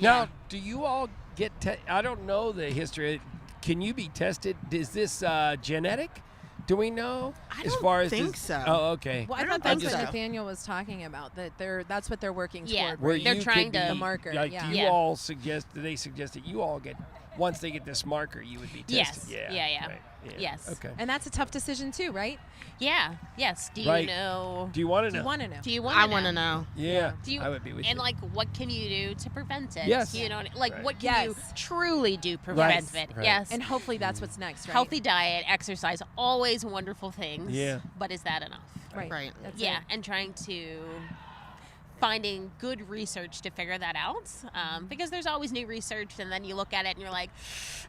Now, do you all get I don't know the history. Can you be tested? Is this genetic? Do we know? I as don't far as think this- so. Oh, okay. Well, I I don't thought that's think what so. Nathaniel was talking about. That's what they're working Yeah. toward. Where right? They're you trying could to- be, The marker, Like, yeah. do you Yeah. all suggest? Do they suggest that you all get once they get this marker, you would be tested? Yes. Yeah. Right. Yeah. Yes. Okay. And that's a tough decision too, right? Yeah. Yes. Do you Right. know? Do you want to Do know? you want to know? Do you want? I want to know. Yeah. Do you, I would be with and you. like, what can you do to prevent it? Yes. You know, like, Right. what can you Yes. truly do to prevent Right. it? Right. Yes. And hopefully that's what's next, right? Healthy diet, exercise, always wonderful things. Yeah. But is that enough? Right. Right. That's Yeah, it. and trying to finding good research to figure that out, because there's always new research, and then you look at it and you're like,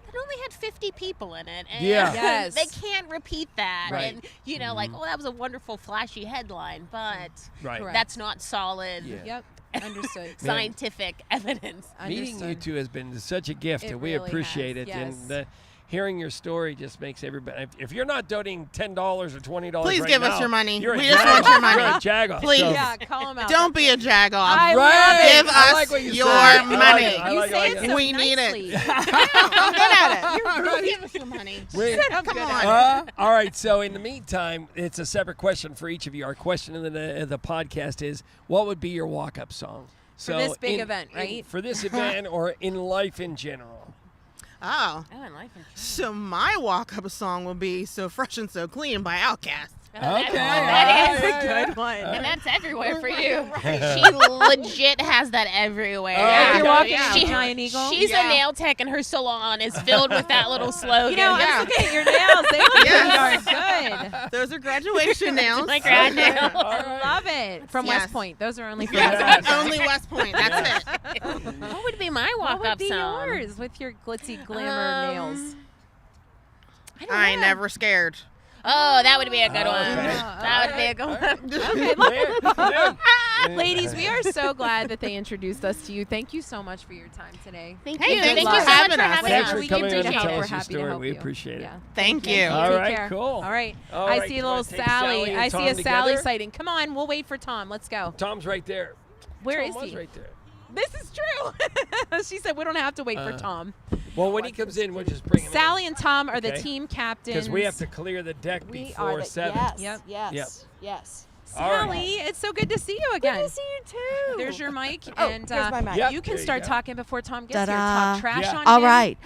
it only had 50 people in it, and Yeah. Yes. they can't repeat that, Right. and like, oh, that was a wonderful flashy headline, but Right. Correct. that's not solid Yeah. Yep. Understood. scientific evidence. Meeting you Understood. two has been such a gift, It and we really appreciate has, it. yes. And hearing your story just makes everybody. If you're not donating $10 or $20, Please right give us now, your money. you're a We just Jagoff. want your money. You're a Jagoff. Please. So- Yeah, call him out. Don't be a jagoff. I Right. love it. Give I us like what you your said. I like money. it. I You like say it. it so We need it. nicely. I'm good at it. You give us your money. Come on. All right. So in the meantime, it's a separate question for each of you. Our question in the podcast is, what would be your walk-up song? So this big event, right? For this event or in life in general. Oh. Oh, and life insurance. So my walk-up song will be "So Fresh and So Clean" by Outkast. Okay. That is Yeah. a good one. And that's everywhere for you. Right. She legit has that everywhere. Oh, If you're okay. walking Yeah. a giant eagle. She's Yeah. a nail tech, and her salon is filled with that little slogan. You know, Yeah. I'm looking at your nails. They look Yes. pretty darn good. Those are graduation nails. My grad nail. All I right. love it. From Yes. West Point. Those are only for Yes. West Point. Only West Point. That's it. What would be my What walk-up would be song? yours with your glitzy glamour nails? I ain't never scared. Oh, that would be a good Oh, one. okay. That would be a good one. Okay. Ladies, we are so glad that they introduced us to you. Thank you so much for your time today. Thank Hey, you. thanks Thank for you so much having for us. having Thanks us. for We coming can on do to help. tell We're us your happy to story. help We you. appreciate it. Yeah. Thank you. All Take right, care. cool. All right. All I right, see you a little wanna take Sally. Sally and I see Tom a Sally together? sighting. Come on, we'll wait for Tom. Let's go. Tom's right there. Where Tom is was he? right there. This is true. She said we don't have to wait for Tom. Well, when he comes in, we'll just bring him Sally in. and Tom are the Okay. team captains. Because we have to clear the deck before 7. Yes. All right. Sally, it's so good to see you again. Good to see you too. There's your mic, Oh, and here's my mic. Yep, you can there you start go. talking before Tom gets Ta-da. here. Talk trash Yeah. on All him. right.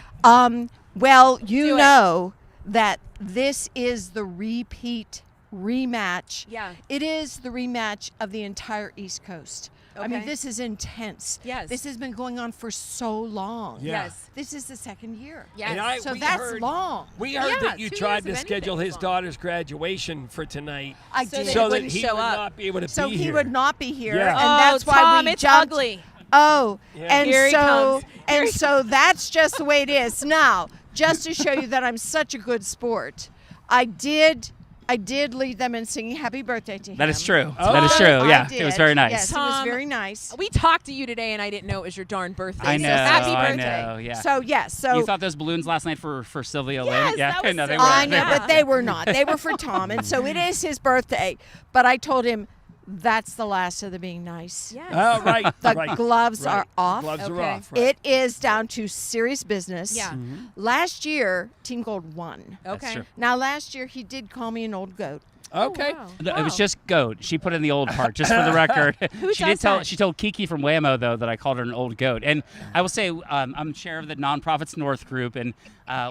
Well, Do you it. know that this is the repeat rematch. Yeah. It is the rematch of the entire East Coast. I mean, Okay. this is intense. Yes. This has been going on for so long. Yeah. Yes. This is the second year. Yes. And So we that's heard, long. We heard Yeah, that you 2 tried years to of schedule anything his is long. daughter's graduation for tonight I So did. they so that wouldn't he show would up. not be able to So be he here. would not be here, Yeah. and Oh, that's why Tom, we it's jumped. ugly. Oh, Yeah. and Here he comes. and so that's just the way it is. Now, just to show you that I'm such a good sport, I did lead them in singing "Happy Birthday" to him. That is true. Oh. That is true. I Yeah, did. it was very nice. Yes, it was Tom, very nice. We talked to you today, and I didn't know it was your darn birthday. I so know. happy I birthday. know. Yeah. So yes, so you thought those balloons last night for Sylvia Yes, Lynn? Yeah. that was No, they silly. were. I know, Yeah. but they were not. They were for Tom, and so it is his birthday. But I told him that's the last of the being nice. Yes. Oh, right. The right. gloves right. are off. Gloves are Okay. off. Right. It is down to serious business. Yeah. Last year, Team Gold won. Okay. true. Now, last year he did call me an old goat. Okay. Wow. No, it was Wow. just goat. She put in the old part, just for the record. Who she does did tell. that? She told Kiki from Whammo though that I called her an old goat. And I will say, I'm chair of the Nonprofits North group, and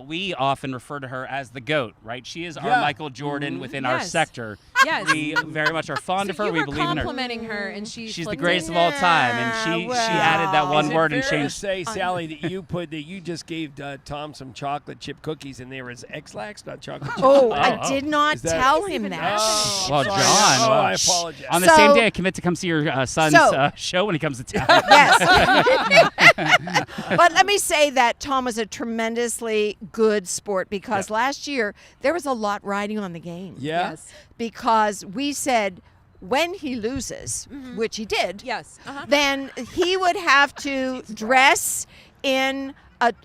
we often refer to her as the goat. Right? She is Yeah. our Michael Jordan within our Yes. sector. Yes. We very much are fond So of her. you We were believe in her. complimenting her, and she She's the flipped greatest it. of all time, and she well. added that one Is it word and fair to changed. say, Sally, that you just gave Tom some chocolate chip cookies and they were X-Lax, not chocolate chip? Oh, Oh, I oh. did not Is that- tell What's him even that. happening? Well, Sorry. John. Oh, well, I apologize. On the So- same day, I commit to come see your son's So- show when he comes to town. Yes. But let me say that Tom was a tremendously good sport because last year there was a lot riding on the game. Yeah. Yes. Because we said when he loses, which he did, Yes. then he would have to dress in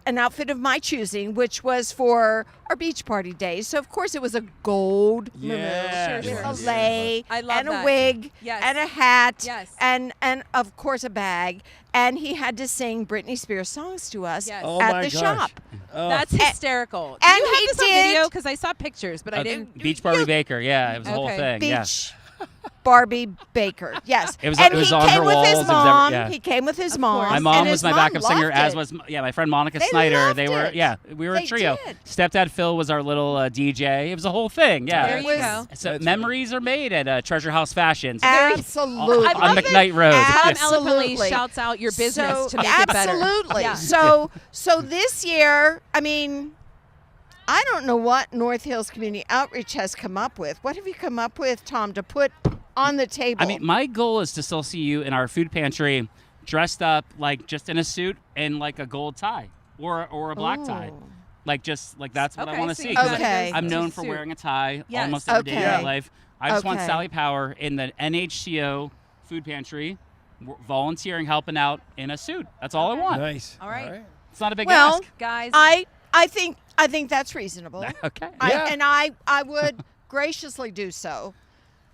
an outfit of my choosing, which was for our beach party days. So, of course, it was a gold Yes. with Sure, a sure. lei I love and that. a wig Yes. and a hat Yes. and, of course, a bag. And he had to sing Britney Spears songs to us Yes. Oh at my the gosh. shop. Oh. That's hysterical. and Do you have he this on did- video? Because I saw pictures, but I didn't. Beach Barbie Baker. Yeah, it was a whole Okay. thing. Beach Yeah. Barbie Baker. Yes. It was- and it was he on came her with walls. his It was mom. yeah. He came with his Of mom. course. My and mom his was my mom backup singer, loved as it. was my friend Monica They Snyder. loved They were it. we were a They trio. did. Stepdad Phil was our little DJ. It was a whole thing. Yeah. There It you was- go. So That's memories are made at Treasure House Fashions Absolutely. I on love McKnight Road. Tom Yes. eloquently Absolutely. shouts out your business So, to make it better. absolutely. Yeah. So this year, I mean, I don't know what North Hills Community Outreach has come up with. What have you come up with, Tom, to put on the table? I mean, my goal is to still see you in our food pantry, dressed up like just in a suit and like a gold tie or a black tie. Ooh. Like just like that's what I Okay, want to so see. you 'cause got Okay. I'm known for suit. wearing a tie Yes. almost every day of my Okay. life. I just want Okay. Sally Power in the NHCO food pantry, volunteering, helping out in a suit. That's all I want. Nice. All right. It's not a big Well, ask. Guys, I think that's reasonable. Okay. Yeah. I would graciously do so,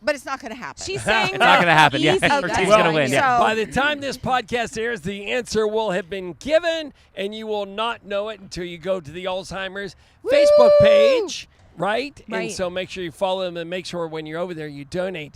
but it's not going to happen. she's saying It's not gonna happen, yeah. easy, Her guys. team's Well, gonna win. Yeah. so- By the time this podcast airs, the answer will have been given, and you will not know it until you go to the Alzheimer's Facebook page, right? And Right. so make sure you follow them and make sure when you're over there you donate.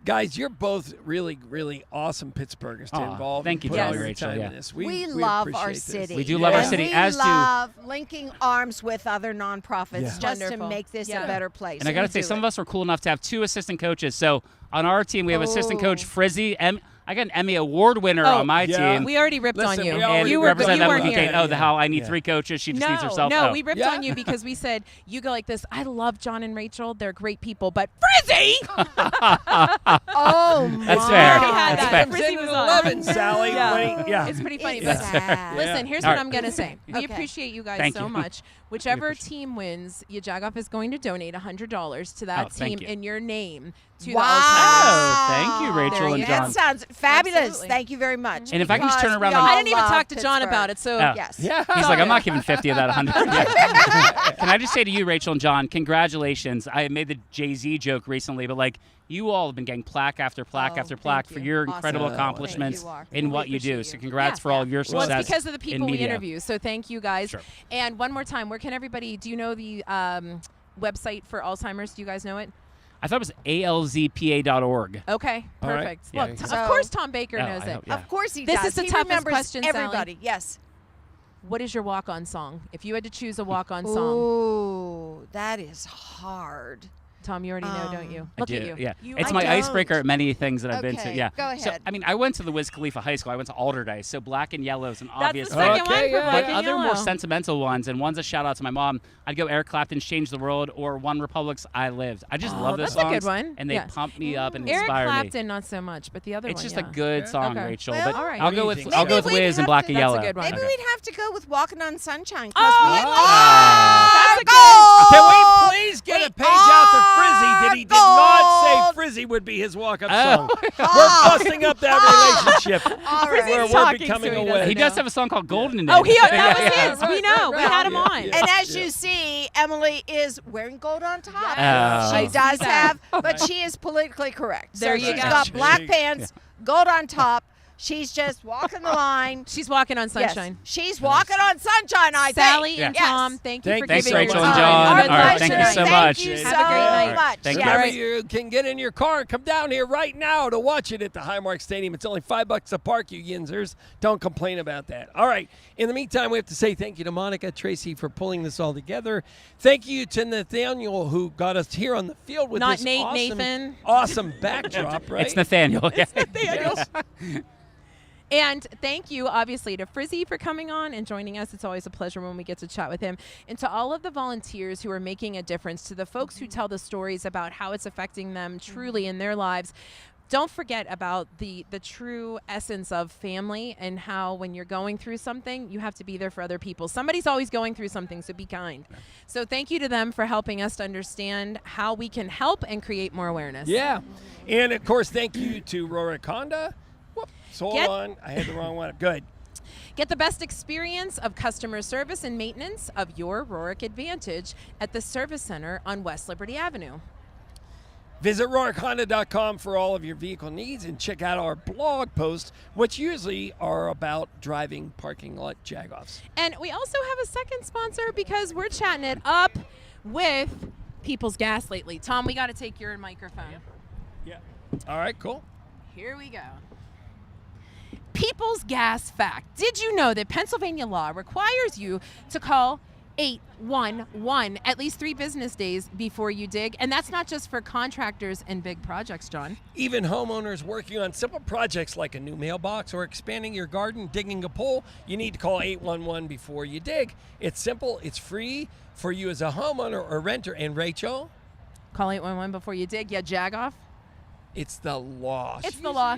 Guys, you're both really, really awesome Pittsburghers to Aw, involve. thank you, and put all Charlie, your Rachel, time yeah. in this. We love our appreciate this. city. We do love our And city, we as do- love linking arms with other nonprofits Yeah. just Wonderful. to make this Yeah. a better place. And I got to We say, do some it. of us were cool enough to have 2 assistant coaches. So on our team, we have assistant coach Oh. Frizzy. I got an Emmy Award winner Oh, on my yeah. team. We already ripped Listen, on you. we already And you were, represent you that weren't with here. Kate. Oh, the how I need Yeah. 3 coaches. She just No, needs herself. no, Oh. we ripped Yeah. on you because we said you go like this. I love John and Rachel; they're great people, but Frizzy. Oh my! That's fair. We had That's that. fair. Comes Frizzy in was at on. 11, Sally. Yeah. Wait, yeah. It's pretty funny. It's But sad. listen, here's All what right. I'm gonna say. We Okay. appreciate you guys Thank so you. much. Whichever appreciate team wins, YaJagoff is going to donate $100 to that Oh, thank team you. in your name to Wow! the Alzheimer's. Oh, thank you, Rachel There and you John. That sounds Fabulous. Absolutely. Thank you very much. And if I can just turn Because around we and- all I didn't even love talk to John Pittsburgh. about it, so Oh. Yes. Yeah. He's like, I'm not giving 50 of that 100. Can I just say to you, Rachel and John, congratulations. I made the Jay-Z joke recently, but like you all have been getting plaque after plaque Oh, after plaque thank for you. your Awesome. incredible Thank accomplishments you are. in what you do. appreciate So you. congrats Yeah. for all of your Well, success. it's because of the in people we media. interview. So thank you guys. Sure. And one more time, where can everybody? Do you know the website for Alzheimer's? Do you guys know it? I thought it was alzpa.org. Okay, All right. perfect. Yeah, Well, so- of course Tom Baker Oh, knows I it. hope- yeah. Of course he This does. is the he toughest remembers question, Sally. everybody. Yes. What is your walk-on song? If you had to choose a walk-on song, Ooh, that is hard. Tom, you already know, don't you? I Look do, at you. Yeah. You- it's I my don't. icebreaker at many things that I've been to. Okay, Yeah. go So, ahead. I mean, I went to the Wiz Khalifa High School. I went to Alderdice. So Black and Yellow is an That's obvious the thing. second Okay, one for yeah, Black But and other Yellow. more sentimental ones, and one's a shout out to my mom. I'd go Eric Clapton's "Change the World" or One Republic's "I Lived." I just love those that's a good songs, one. and they Yeah. pump me up and Eric inspire Clapton, me. not so much, but the other It's one, just yeah. a good song, Okay. Rachel. Well, but all right. I'll What do go you with think? I'll go Maybe with we'd Wiz and have Black to- and That's a Yellow. good one. Maybe Okay. we'd have to go with "Walking on Sunshine." 'cause Oh, we I love are that. That's a good- gold. Can we please get a page out to Frizzy that he did not say gold. Frizzy would be his walk-up Oh. song? We're busting up that relationship. All Frizzy's right. Where we're talking, becoming so he away. doesn't He does know. have a song called "Golden" in it. Oh, that Yeah, was yeah, his. right, We know. right, We had him yeah, on. yeah. And as you see, Emily is wearing gold on top. Yes. She I does see have, but she is politically correct. There so you she's go. got black She- pants, gold on top. She's just walking the line. She's walking on Yes, sunshine. she's walking on sunshine, I Sally think. and Yes. Tom, thank you Thank for you Thanks, giving Rachel your and time. John. Our Good All right, luck thank you tonight. so Thank much. you Have so a great night. much. Thank you. Yes. Remember, you can get in your car and come down here right now to watch it at the Highmark Stadium. It's only $5 a park, you yinzers. Don't complain about that. All right. In the meantime, we have to say thank you to Monica, Tracy for pulling this all together. Thank you to Nathaniel who got us here on the field with Not this Nate, awesome, Nathan. awesome backdrop, right? It's Nathaniel. Yeah. Yes. And thank you, obviously, to Frizzy for coming on and joining us. It's always a pleasure when we get to chat with him. And to all of the volunteers who are making a difference, to the folks who tell the stories about how it's affecting them truly in their lives. Don't forget about the true essence of family and how when you're going through something, you have to be there for other people. Somebody's always going through something, so be kind. So thank you to them for helping us to understand how we can help and create more awareness. Yeah. And, of course, thank you to Rorick Honda. Whoops, hold on. I had the wrong one. Good. Get the best experience of customer service and maintenance of your Rorick Advantage at the Service Center on West Liberty Avenue. Visit RorickHonda.com for all of your vehicle needs and check out our blog posts, which usually are about driving parking lot jagoffs. And we also have a second sponsor because we're chatting it up with People's Gas lately. Tom, we got to take your microphone. Yeah. All right, cool. Here we go. People's Gas fact. Did you know that Pennsylvania law requires you to call 811 at least 3 business days before you dig? And that's not just for contractors and big projects, John. Even homeowners working on simple projects like a new mailbox or expanding your garden, digging a pool, you need to call 811 before you dig. It's simple, it's free for you as a homeowner or renter. And Rachel, Call 811 before you dig. YaJagoff. it's the law. It's the law.